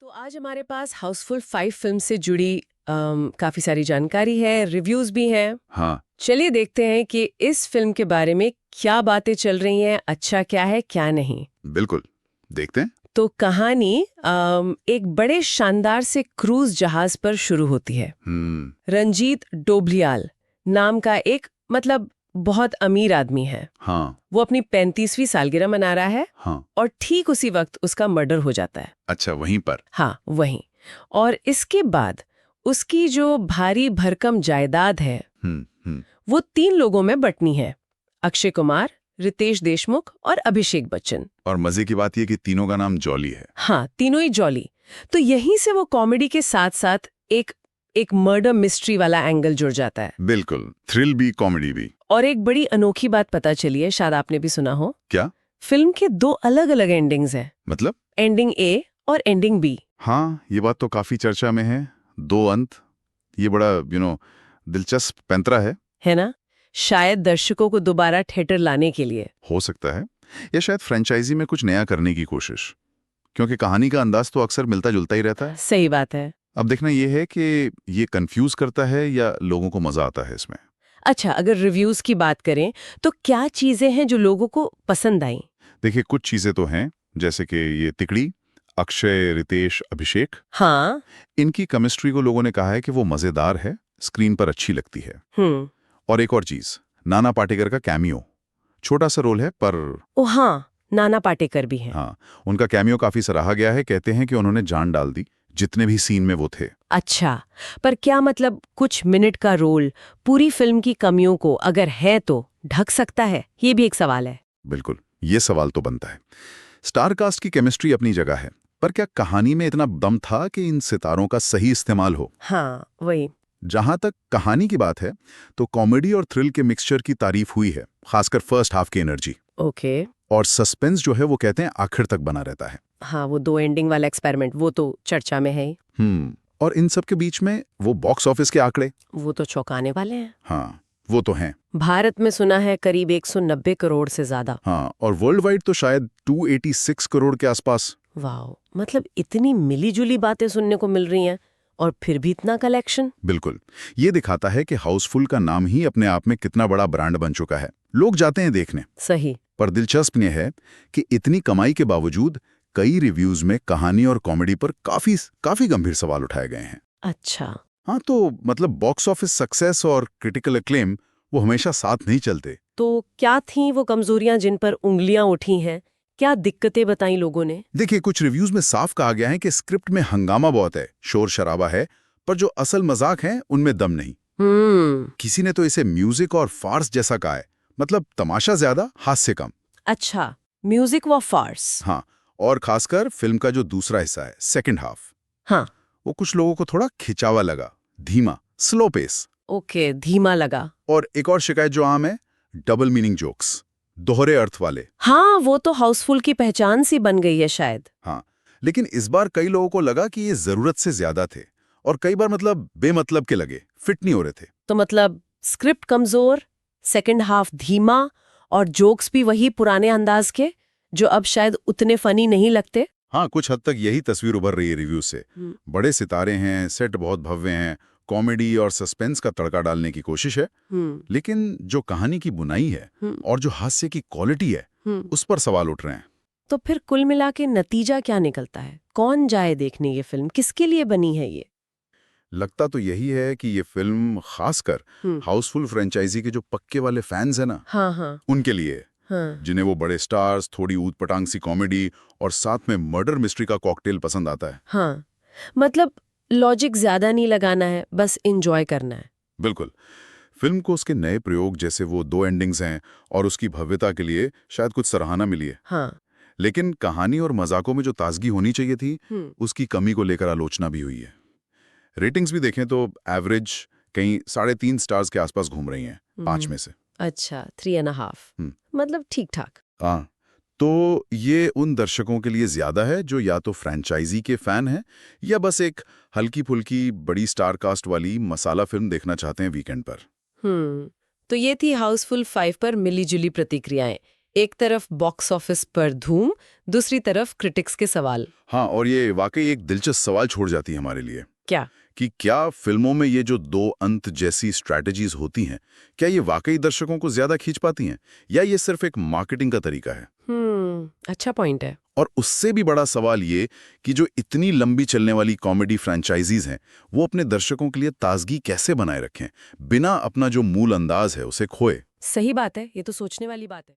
तो आज हमारे पास हाउसफुल 5 फिल्म से जुड़ी काफी सारी जानकारी है, रिव्यूज भी हैं। हाँ। चलिए देखते हैं कि इस फिल्म के बारे में क्या बातें चल रही हैं, अच्छा क्या है क्या नहीं। बिल्कुल, देखते हैं। तो कहानी एक बड़े शानदार से क्रूज जहाज पर शुरू होती है। रंजीत डोबलियाल नाम का एक बहुत अमीर आदमी है। हाँ। वो अपनी 35वीं सालगिरह मना रहा है। हाँ। और ठीक उसी वक्त उसका मर्डर हो जाता है। अच्छा, वहीं पर। हाँ, वहीं। और इसके बाद उसकी जो भारी भरकम जायदाद है हम्म। वो 3 लोगों में बंटनी है। अक्षय कुमार, रितेश देशमुख और अभिषेक बच्चन। और मजे की बात यह कि तीनों का नाम जॉली है। हाँ, तीनों ही जॉली। तो यहीं से वो कॉमेडी के साथ साथ एक मर्डर मिस्ट्री वाला एंगल जुड़ जाता है। बिल्कुल, थ्रिल भी कॉमेडी भी। और एक बड़ी अनोखी बात पता चली है, शायद आपने भी सुना हो। क्या? फिल्म के 2 अलग-अलग एंडिंग्स हैं। मतलब? एंडिंग ए और एंडिंग बी। हाँ, ये बात तो काफी चर्चा में है। 2 अंत, ये बड़ा दिलचस्प पैंतरा है ना? शायद दर्शकों को दोबारा थिएटर लाने के लिए। हो सकता है, या शायद फ्रेंचाइजी में कुछ नया करने की कोशिश, क्योंकि कहानी का अंदाज तो अक्सर मिलता जुलता ही रहता है। सही बात है। अब देखना यह है कि ये कंफ्यूज करता है या लोगों को मजा आता है इसमें। अच्छा, अगर रिव्यूज की बात करें तो क्या चीजें हैं जो लोगों को पसंद आई? देखिए, कुछ चीजें तो हैं, जैसे कि ये तिकड़ी, अक्षय, रितेश, अभिषेक। हाँ। इनकी केमिस्ट्री को लोगों ने कहा है कि वो मजेदार है, स्क्रीन पर अच्छी लगती है। और एक और चीज, नाना पाटेकर का कैमियो, छोटा सा रोल है पर। ओ हाँ, नाना पाटेकर भी हैं। हाँ, उनका कैमियो काफी सराहा गया है। कहते हैं कि उन्होंने जान डाल दी जितने भी सीन में वो थे। अच्छा, पर क्या कुछ मिनट का रोल पूरी फिल्म की कमियों को अगर है तो ढक सकता है? ये भी एक सवाल है। बिल्कुल, ये सवाल तो बनता है। स्टार कास्ट की केमिस्ट्री अपनी जगह है, पर क्या कहानी में इतना दम था कि इन सितारों का सही इस्तेमाल हो? हाँ, वही। जहां तक कहानी की बात है, तो कॉमेडी और थ्रिल के मिक्सचर की तारीफ हुई है, खासकर फर्स्ट हाफ की एनर्जी। ओके। और सस्पेंस जो है वो कहते हैं आखिर तक बना रहता है। हाँ, वो 2 एंडिंग वाला एक्सपेरिमेंट वो तो चर्चा में है ही। और इन सब के बीच में वो बॉक्स ऑफिस के आंकड़े, वो तो चौंकाने वाले हैं। हाँ, वो तो हैं। भारत में सुना है करीब 190 करोड़ से ज्यादा। हाँ, और वर्ल्ड वाइड तो शायद 286 करोड़ के आसपास। वाह, इतनी मिली-जुली बातें सुनने को मिल रही हैं और फिर भी इतना कलेक्शन। बिल्कुल, ये दिखाता है कि हाउसफुल का नाम ही अपने आप में कितना बड़ा ब्रांड बन चुका है। लोग जाते हैं देखने। सही। पर दिलचस्प ये है कि इतनी कमाई के बावजूद कई रिव्यूज में कहानी और कॉमेडी पर काफी गंभीर सवाल उठाए गए हैं। अच्छा। हाँ, तो बॉक्स ऑफिस सक्सेस और क्रिटिकल एक्लेम वो हमेशा साथ नहीं चलते। तो क्या थीं वो कमजोरियां जिन पर उंगलियां उठी हैं? क्या दिक्कतें बताई लोगों ने? देखिए, कुछ रिव्यूज में साफ कहा गया है कि स्क्रिप्ट में हंगामा बहुत है, शोर शराबा है, पर जो असल मजाक है उनमें दम नहीं। किसी ने तो इसे म्यूजिक और फार्स जैसा कहा है, तमाशा ज्यादा, हास्य कम। अच्छा, म्यूजिक व फार्स। हाँ, और खासकर फिल्म का जो दूसरा हिस्सा है, सेकंड हाफ, हाँ, वो कुछ लोगों को थोड़ा खिंचावा लगा, धीमा, स्लो पेस। ओके, धीमा लगा। और एक और शिकायत जो आम है, डबल मीनिंग जोक्स, दोहरे अर्थ वाले। हाँ, वो तो हाउसफुल की पहचान सी बन गई है शायद। हाँ, लेकिन इस बार कई लोगों को लगा कि ये जरूरत से ज्यादा थे, और कई बार बेमतलब के लगे, फिट नहीं हो रहे थे। तो स्क्रिप्ट कमजोर, सेकंड हाफ धीमा, और जोक्स भी वही पुराने अंदाज के जो अब शायद उतने फनी नहीं लगते। हाँ, कुछ हद तक यही तस्वीर उभर रही है रिव्यू से। बड़े सितारे हैं, सेट बहुत भव्य हैं, कॉमेडी और सस्पेंस का तड़का डालने की कोशिश है, लेकिन जो कहानी की बुनाई है और जो हास्य की क्वालिटी है, उस पर सवाल उठ रहे हैं। तो फिर कुल मिला के नतीजा क्या निकलता है? कौन जाए देखने ये फिल्म? किसके लिए बनी है ये? लगता तो यही है कि ये फिल्म खासकर हाउसफुल फ्रेंचाइजी के जो पक्के वाले फैंस हैं ना, हाँ हाँ, उनके लिए, हाँ। जिन्हें वो बड़े स्टार्स, थोड़ी ऊट पटांग सी कॉमेडी और साथ में मर्डर मिस्ट्री का कॉकटेल पसंद आता है। हाँ, लॉजिक ज्यादा नहीं लगाना है, बस एंजॉय करना है। बिल्कुल, फिल्म को उसके नए प्रयोग जैसे वो 2 एंडिंग्स हैं और उसकी भव्यता के लिए शायद कुछ सराहना मिली है। हाँ। लेकिन कहानी और मजाकों में जो ताजगी होनी चाहिए थी, उसकी कमी को लेकर आलोचना भी हुई है। रेटिंग्स भी देखें तो एवरेज कहीं 3.5 स्टार्स के आसपास घूम रही हैं, 5 में से। अच्छा, 3.5, ठीक ठाक। हाँ, तो ये उन दर्शकों के लिए ज्यादा है जो या तो फ्रेंचाइजी के फैन हैं या बस एक हल्की फुल्की बड़ी स्टार कास्ट वाली मसाला फिल्म देखना चाहते हैं वीकेंड पर। तो ये थी हाउसफुल 5 पर मिली जुली प्रतिक्रियाएं। एक तरफ बॉक्स ऑफिस पर धूम, दूसरी तरफ क्रिटिक्स के सवाल। हाँ, और ये वाकई एक दिलचस्प सवाल छोड़ जाती है हमारे लिए क्या? कि क्या फिल्मों में ये जो दो अंत जैसी स्ट्रैटेजीज होती हैं, क्या ये वाकई दर्शकों को ज्यादा खींच पाती हैं या ये सिर्फ एक मार्केटिंग का तरीका है? अच्छा पॉइंट है। और उससे भी बड़ा सवाल ये कि जो इतनी लंबी चलने वाली कॉमेडी फ्रेंचाइजीज हैं, वो अपने दर्शकों के लिए ताजगी कैसे बनाए रखें, बिना अपना जो मूल अंदाज है उसे खोए। सही बात है, ये तो सोचने वाली बात है।